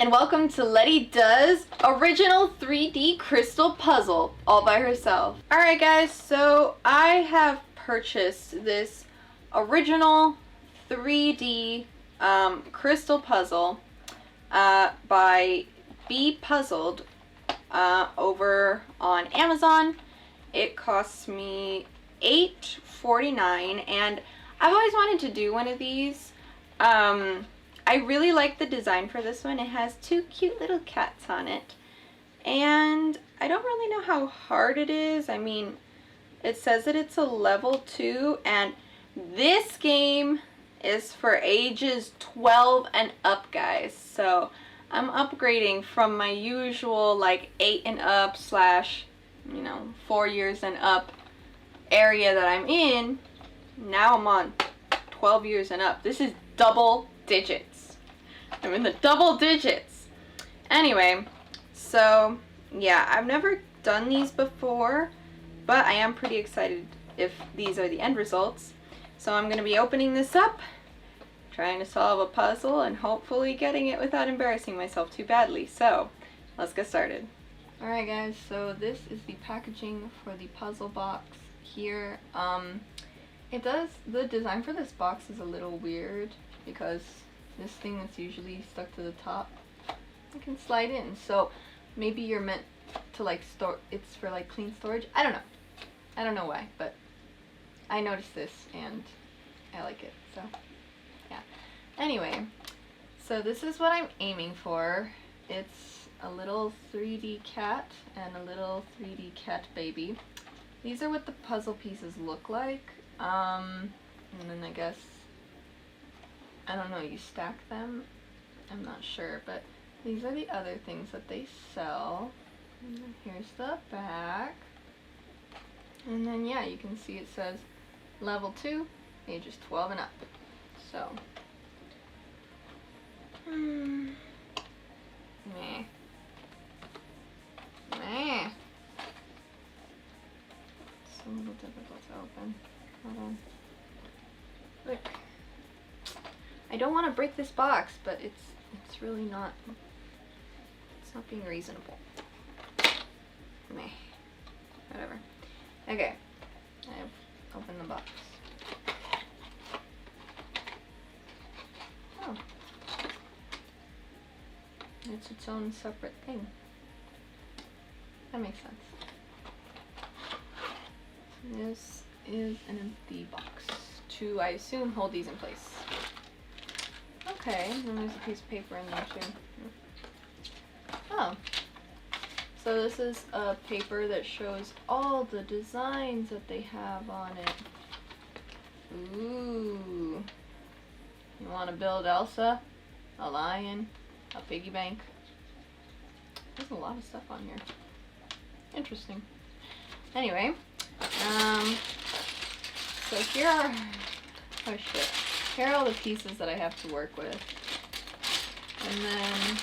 and welcome to Lety Does Original 3D Crystal Puzzle all by herself. Alright guys, so I have purchased this original 3D crystal puzzle by Be Puzzled over on Amazon. It costs me $8.49 and I've always wanted to do one of these. I really like the design for this one. It has two cute little cats on it. And I don't really know how hard it is. I mean, it says that it's a level 2 and this game is for ages 12 and up, guys. So I'm upgrading from my usual like 8 and up slash, 4 years and up area that I'm in. Now I'm on 12 years and up. This is double digits. I'm in the double digits. Anyway, so yeah, I've never done these before, but I am pretty excited if these are the end results. So I'm going to be opening this up, trying to solve a puzzle, and hopefully getting it without embarrassing myself too badly. So let's get started. Alright guys, so this is the packaging for the puzzle box here. The design for this box is a little weird because this thing that's usually stuck to the top, it can slide in. So maybe you're meant to like store, it's for like clean storage. I don't know. I don't know why, but I noticed this and I like it. So yeah. Anyway, so this is what I'm aiming for. It's a little 3D cat and a little 3D cat baby. These are what the puzzle pieces look like. And then I guess, I don't know, you stack them? I'm not sure, but these are the other things that they sell. And then here's the back. And then yeah, you can see it says level 2, ages 12 and up. So, meh. It's a little difficult to open. Hold on. Look. I don't want to break this box, but it's really not, it's not being reasonable. Meh. Whatever. Okay. I've opened the box. Oh. It's its own separate thing. That makes sense. This is an empty box to, I assume, hold these in place. Okay, and there's a piece of paper in there too. Oh. So this is a paper that shows all the designs that they have on it. Ooh. You want to build Elsa, a lion, a piggy bank. There's a lot of stuff on here. Interesting. Anyway, so here are, oh shit, here are all the pieces that I have to work with. And then,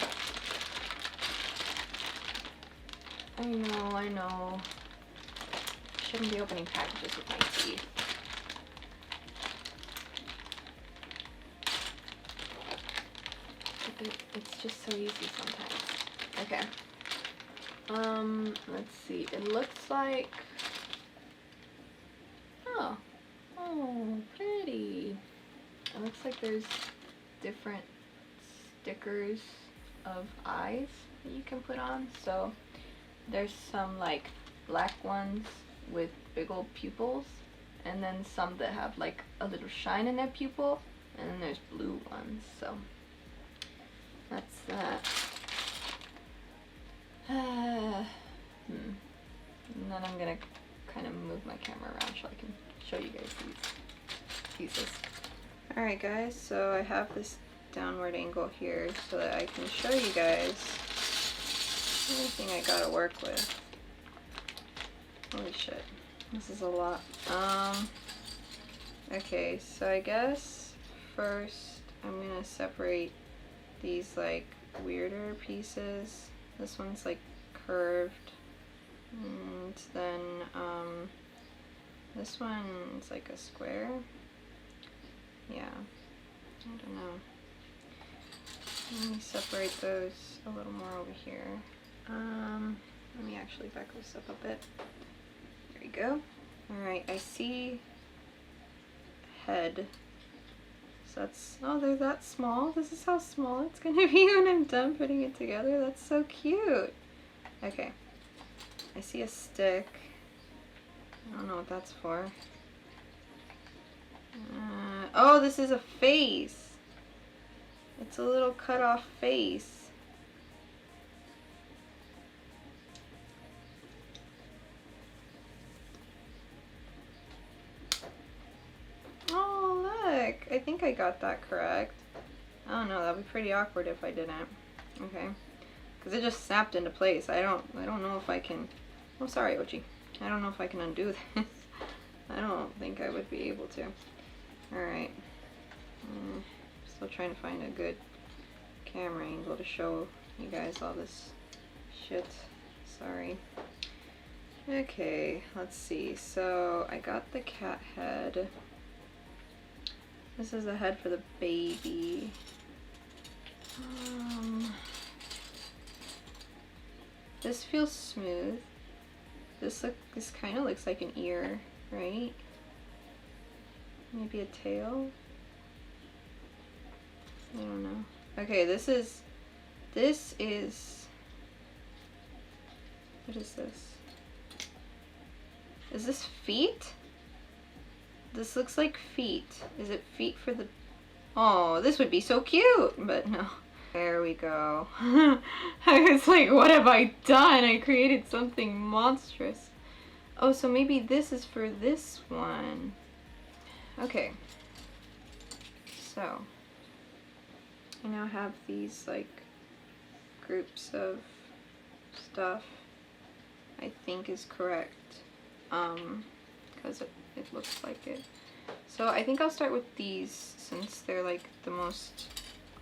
I know, shouldn't be opening packages with my teeth. But it's just so easy sometimes. Okay. Let's see, it looks like, oh, pretty. It looks like there's different stickers of eyes that you can put on. So there's some like black ones with big old pupils, and then some that have like a little shine in their pupil, and then there's blue ones. So that's that. And then I'm gonna kind of move my camera around so I can show you guys these pieces. Alright guys, so I have this downward angle here so that I can show you guys everything I gotta work with. Holy shit, this is a lot. Okay, so I guess first I'm gonna separate these like weirder pieces. This one's like curved, and then this one's like a square. Yeah, I don't know. Let me separate those a little more over here. Let me actually back this up a bit. There you go. Alright, I see head. So that's, oh, they're that small. This is how small it's gonna be when I'm done putting it together. That's so cute. Okay. I see a stick. I don't know what that's for. Oh, this is a face. It's a little cut off face. Oh, look. I think I got that correct. I don't know. That'd be pretty awkward if I didn't. Okay. Because it just snapped into place. I don't know if I can... Oh, sorry, Ochi. I don't know if I can undo this. I don't think I would be able to. Alright. Still trying to find a good camera angle to show you guys all this shit. Sorry. Okay, let's see. So, I got the cat head. This is the head for the baby. This feels smooth. This kind of looks like an ear, right? Maybe a tail? I don't know. Okay, this is, what is this? Is this feet? This looks like feet. Is it feet for the, oh, this would be so cute, but no. There we go. I was like, what have I done? I created something monstrous. Oh, so maybe this is for this one. Okay. So, I now have these, like, groups of stuff I think is correct. Because it looks like it. So I think I'll start with these since they're like the most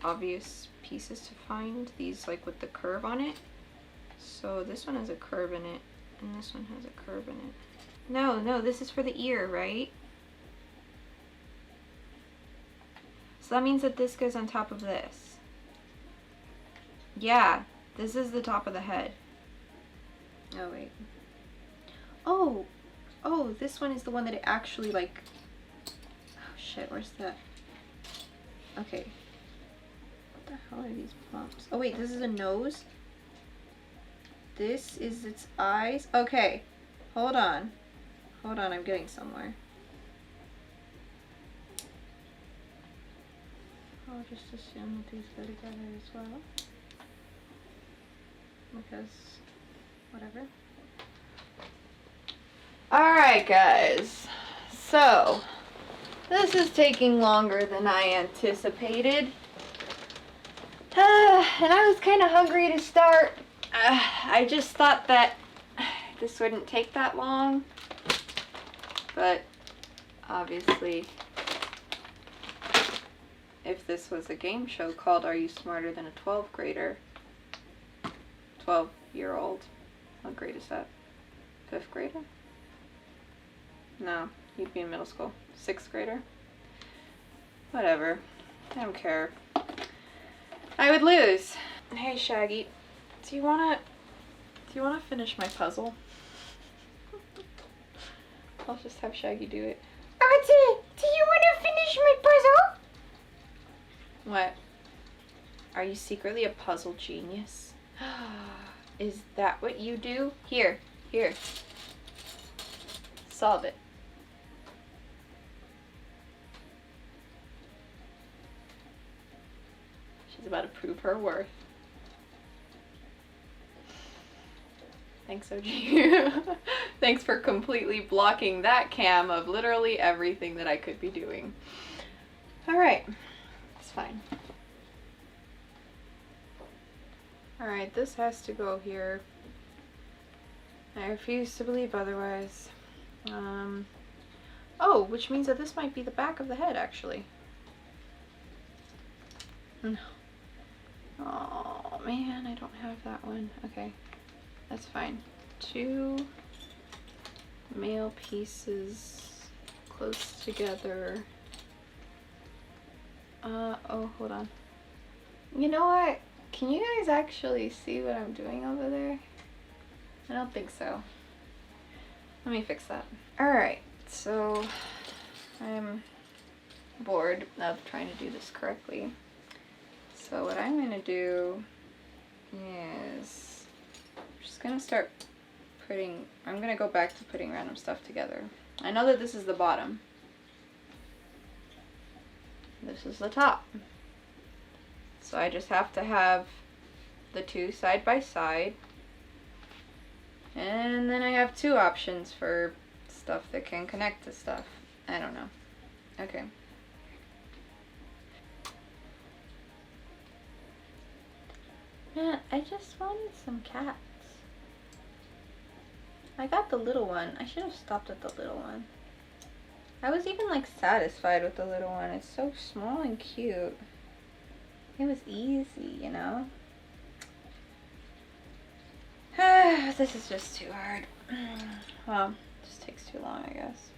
obvious pieces to find. These like with the curve on it. So this one has a curve in it and this one has a curve in it. No, this is for the ear, right? So that means that this goes on top of this. Yeah, this is the top of the head. Oh wait. Oh, this one is the one that it actually like, oh shit, where's that? Okay. What the hell are these bumps? Oh wait, this is a nose? This is its eyes? Okay, hold on. Hold on, I'm getting somewhere. I'll just assume that these go together as well. Because, whatever. Alright guys, so this is taking longer than I anticipated. And I was kind of hungry to start. I just thought that this wouldn't take that long. But obviously, if this was a game show called Are You Smarter Than a 12th Grader? 12-year-old. What grade is that? 5th grader? No, you'd be in middle school. 6th grader? Whatever. I don't care. I would lose. Hey Shaggy, do you wanna finish my puzzle? I'll just have Shaggy do it. Auntie, do you wanna finish my puzzle? What? Are you secretly a puzzle genius? Is that what you do? Here. Solve it. She's about to prove her worth. Thanks, OG. Thanks for completely blocking that cam of literally everything that I could be doing. Alright. It's fine. Alright, this has to go here. I refuse to believe otherwise. Oh, which means that this might be the back of the head, actually. No. Oh, man, I don't have that one. Okay, that's fine. 2 male pieces close together. Oh, hold on. You know what? Can you guys actually see what I'm doing over there? I don't think so. Let me fix that. Alright, so I'm bored of trying to do this correctly. So what I'm going to do is I'm just going to start I'm going to go back to putting random stuff together. I know that this is the bottom. This is the top. So I just have to have the two side by side. And then I have two options for stuff that can connect to stuff. I don't know. Okay. Man, I just wanted some cats. I got the little one. I should have stopped at the little one. I was even like satisfied with the little one. It's so small and cute. It was easy, you know? This is just too hard. Well, it just takes too long, I guess.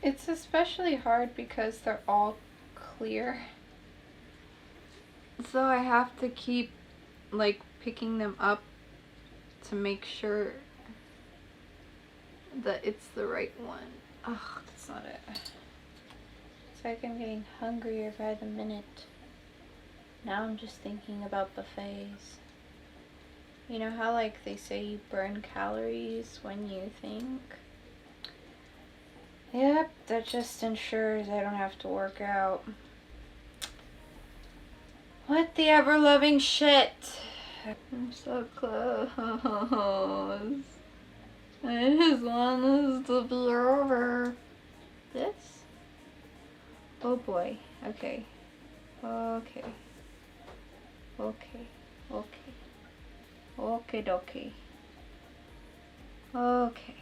It's especially hard because they're all clear. So I have to keep like picking them up to make sure that it's the right one. Oh, that's not it. It's like I'm getting hungrier by the minute. Now I'm just thinking about buffets. You know how like they say you burn calories when you think? Yep, that just ensures I don't have to work out. What the ever-loving shit? I'm so close. I just want this to be over. This? Oh boy. Okay. Okay. Okay. Okay. Okay dokie. Okay.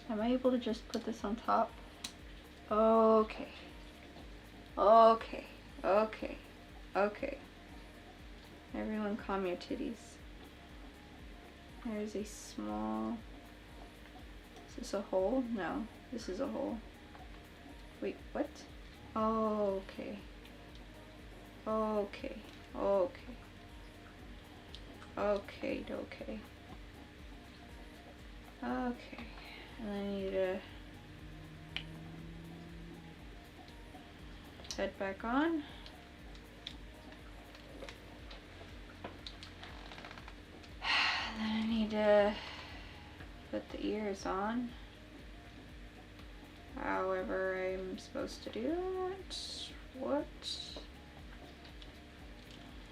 Am I able to just put this on top? Okay. Okay. Okay. Okay. Everyone calm your titties. There's a small... Is this a hole? No. This is a hole. Wait, what? Okay. Okay. Okay. Okay, okay. Okay. And I need to head back on. Then I need to put the ears on. However I'm supposed to do that. What?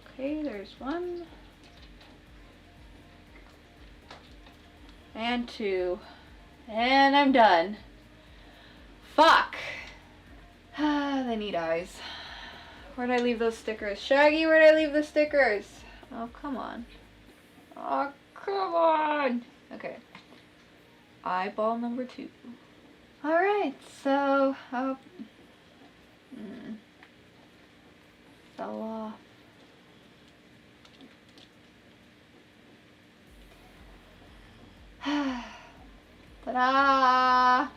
Okay, there's one. And two. And I'm done. Fuck! They need eyes. Where'd I leave those stickers? Shaggy, where'd I leave the stickers? Oh, come on. Oh, come on! Okay. Eyeball number 2. Alright, so... fell off. Ta-da!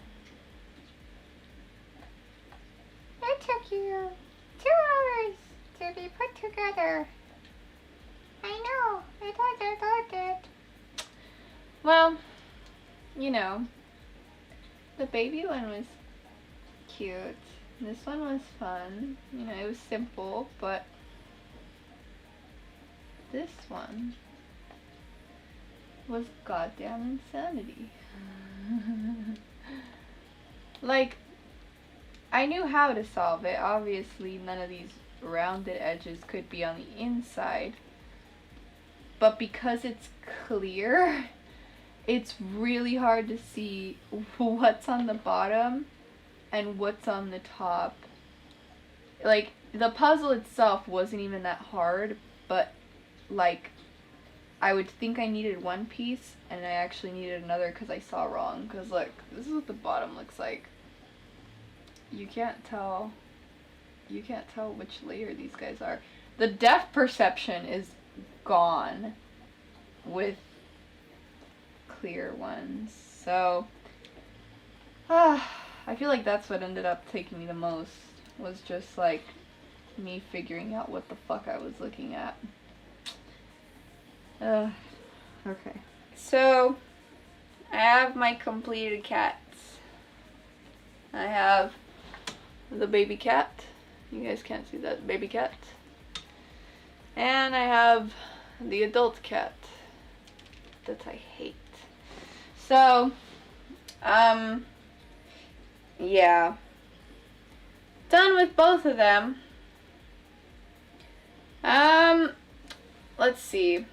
It took you 2 hours to be put together. I know, I thought it. Well, you know, the baby one was cute. This one was fun. You know, it was simple, but this one was goddamn insanity. Like, I knew how to solve it. Obviously, none of these rounded edges could be on the inside. But because it's clear, it's really hard to see what's on the bottom and what's on the top. Like, the puzzle itself wasn't even that hard, but, like, I would think I needed one piece, and I actually needed another because I saw wrong. Because, look, this is what the bottom looks like. You can't tell which layer these guys are. The depth perception is gone with clear ones. So, I feel like that's what ended up taking me the most. was just like me figuring out what the fuck I was looking at. Okay. So, I have my completed cats. I have the baby cat. You guys can't see that baby cat. And I have the adult cat that I hate. So, yeah. Done with both of them. Let's see.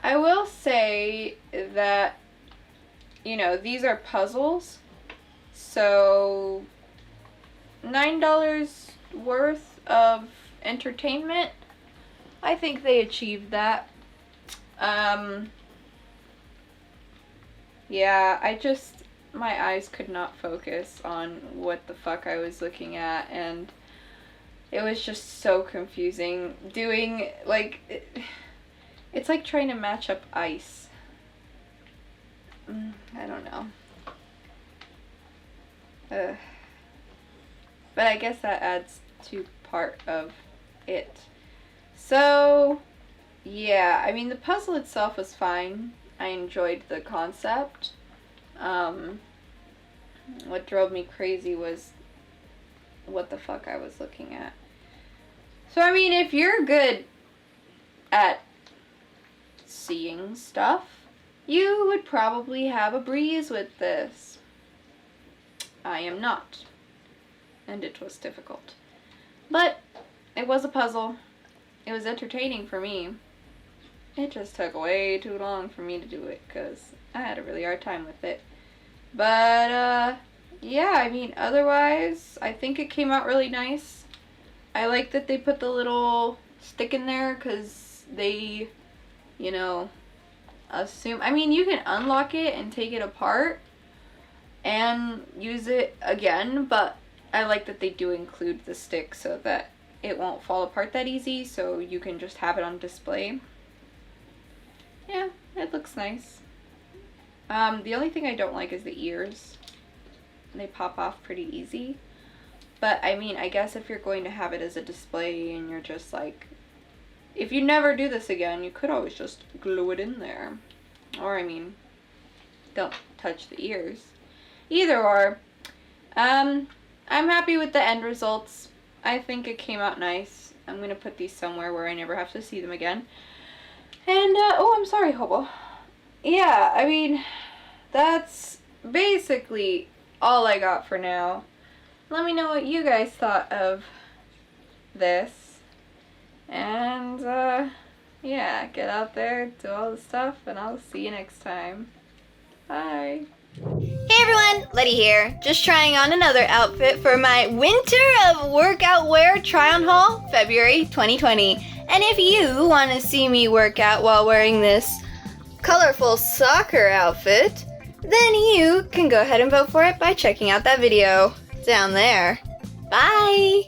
I will say that, you know, these are puzzles. So, $9 worth of entertainment. I think they achieved that. Yeah, my eyes could not focus on what the fuck I was looking at, and it was just so confusing. Doing, like, it's like trying to match up ice. I don't know. But I guess that adds to part of it. So, yeah, I mean, the puzzle itself was fine. I enjoyed the concept. What drove me crazy was what the fuck I was looking at. So, I mean, if you're good at seeing stuff, you would probably have a breeze with this. I am not. And it was difficult. But it was a puzzle. It was entertaining for me. It just took way too long for me to do it because I had a really hard time with it. But, yeah, I mean, otherwise, I think it came out really nice. I like that they put the little stick in there because they, you know, assume... I mean, you can unlock it and take it apart and use it again, but I like that they do include the stick so that it won't fall apart that easy, so you can just have it on display. Yeah, it looks nice. The only thing I don't like is the ears. They pop off pretty easy. But, I mean, I guess if you're going to have it as a display and you're just like... If you never do this again, you could always just glue it in there. Or, I mean, don't touch the ears. Either or. I'm happy with the end results. I think it came out nice. I'm going to put these somewhere where I never have to see them again. And, oh, I'm sorry, Hobo. Yeah, I mean, that's basically all I got for now. Let me know what you guys thought of this. And, yeah, get out there, do all the stuff, and I'll see you next time. Bye. Hey everyone, Lety here. Just trying on another outfit for my Winter of Workout Wear Try-On Haul, February 2020. And if you want to see me work out while wearing this colorful soccer outfit, then you can go ahead and vote for it by checking out that video down there. Bye!